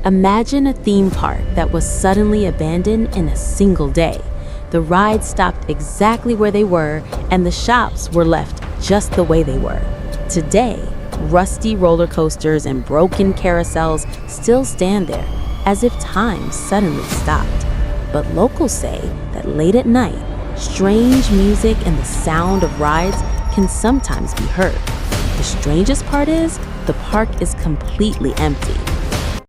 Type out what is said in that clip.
Imagine a theme park that was suddenly abandoned in a single day. The rides stopped exactly where they were, and the shops were left just the way they were. Today, rusty roller coasters and broken carousels still stand there, as if time suddenly stopped. But locals say that late at night, strange music and the sound of rides can sometimes be heard. The strangest part is, the park is completely empty.